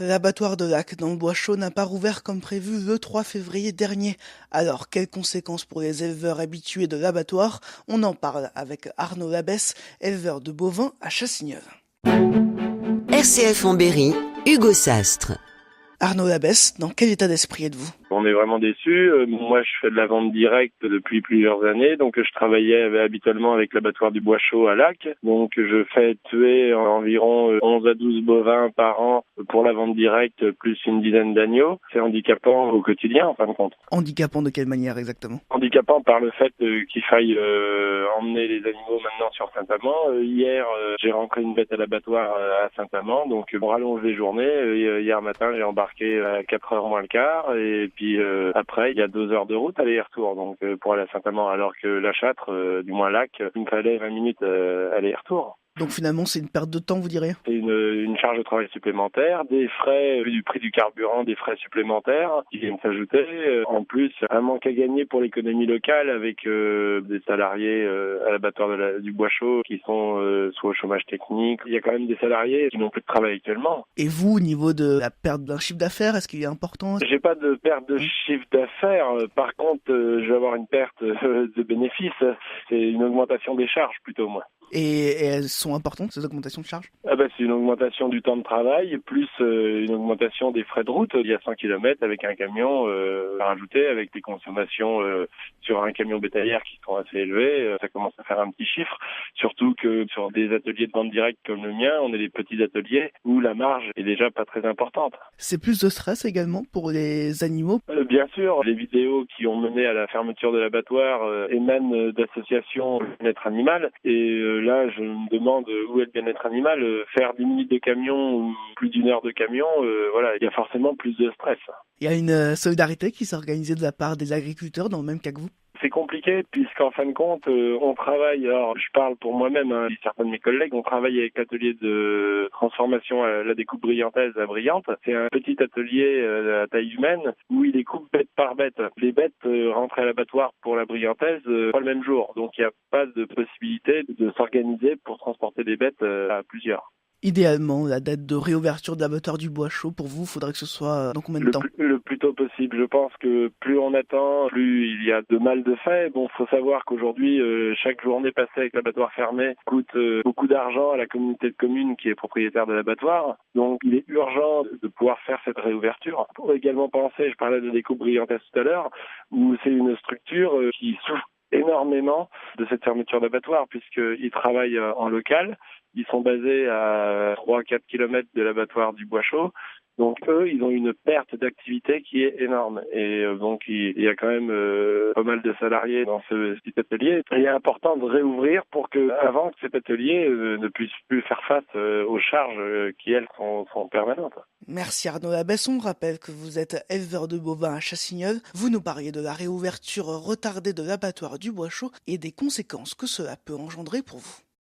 L'abattoir de Lac dans le Bois-Chaud n'a pas rouvert comme prévu le 3 février dernier. Alors, quelles conséquences pour les éleveurs habitués de l'abattoir? On en parle avec Arnaud Labesse, éleveur de bovins à Chassignol. RCF en Berry, Hugo Sastre. Arnaud Labesse, dans quel état d'esprit êtes-vous? On est vraiment déçus. Moi, je fais de la vente directe depuis plusieurs années. Donc, je travaillais habituellement avec l'abattoir du Bois-Chaud à Lac. Donc, je fais tuer environ 11 à 12 bovins par an pour la vente directe, plus une dizaine d'agneaux. C'est handicapant au quotidien, en fin de compte. Handicapant de quelle manière exactement? Handicapant par le fait qu'il faille emmener les animaux maintenant sur Saint-Amand. Hier, j'ai rentré une bête à l'abattoir à Saint-Amand. Donc, on rallonge les journées. Hier matin, j'ai embarqué à 4h moins le quart. Et puis après, il y a 2 heures de route aller-retour, donc pour aller à Saint-Amand, alors que la Châtre, du moins Lac, il me fallait 20 minutes aller-retour. Donc finalement, c'est une perte de temps, vous diriez? C'est une charge de travail supplémentaire, des frais du prix du carburant, des frais supplémentaires qui viennent s'ajouter. En plus, un manque à gagner pour l'économie locale avec des salariés à l'abattoir du Bois-Chaud qui sont soit au chômage technique. Il y a quand même des salariés qui n'ont plus de travail actuellement. Et vous, au niveau de la perte d'un chiffre d'affaires, est-ce qu'il est important? J'ai pas de perte de chiffre d'affaires. Par contre, je vais avoir une perte de bénéfices. C'est une augmentation des charges plutôt, moi. Et elles sont importantes, ces augmentations de charges? C'est une augmentation du temps de travail, plus une augmentation des frais de route. Il y a 100 km avec un camion à rajouter, avec des consommations sur un camion bétaillère qui sont assez élevées. Ça commence à faire un petit chiffre, surtout que sur des ateliers de vente directe comme le mien, on est des petits ateliers où la marge est déjà pas très importante. C'est plus de stress également pour les animaux? Bien sûr, les vidéos qui ont mené à la fermeture de l'abattoir émanent d'associations bien-être animal. Et là, je me demande où est le bien-être animal. Faire 10 minutes de camion ou plus d'une heure de camion, voilà, il y a forcément plus de stress. Il y a une solidarité qui s'est organisée de la part des agriculteurs dans le même cas que vous? C'est compliqué puisqu'en fin de compte, on travaille, alors je parle pour moi-même, et certains de mes collègues, on travaille avec l'atelier de transformation à la découpe briantaise à Briante. C'est un petit atelier à taille humaine où il découpe bête par bête. Les bêtes rentrent à l'abattoir pour la briantaise pas le même jour. Donc il n'y a pas de possibilité de s'organiser pour transporter des bêtes à plusieurs. Idéalement, la date de réouverture de l'abattoir du Bois-Chaud, pour vous, faudrait que ce soit dans combien de temps? Le plus tôt possible. Je pense que plus on attend, plus il y a de mal de fait. Bon, faut savoir qu'aujourd'hui, chaque journée passée avec l'abattoir fermé coûte beaucoup d'argent à la communauté de communes qui est propriétaire de l'abattoir. Donc, il est urgent de pouvoir faire cette réouverture. Pour également penser, je parlais de découpe brillantesse tout à l'heure, où c'est une structure qui souffre énormément de cette fermeture d'abattoir puisqu'ils travaillent en local. Ils sont basés à 3-4 km de l'abattoir du Bois-Chaud. Donc eux, ils ont une perte d'activité qui est énorme. Et donc il y a quand même pas mal de salariés dans ce petit atelier. Il est important de réouvrir pour que, avant que cet atelier ne puisse plus faire face aux charges qui, elles, sont permanentes. Merci Arnaud Labesse. On rappelle que vous êtes éleveur de bovins à Chassignol. Vous nous parliez de la réouverture retardée de l'abattoir du Bois-Chaud et des conséquences que cela peut engendrer pour vous.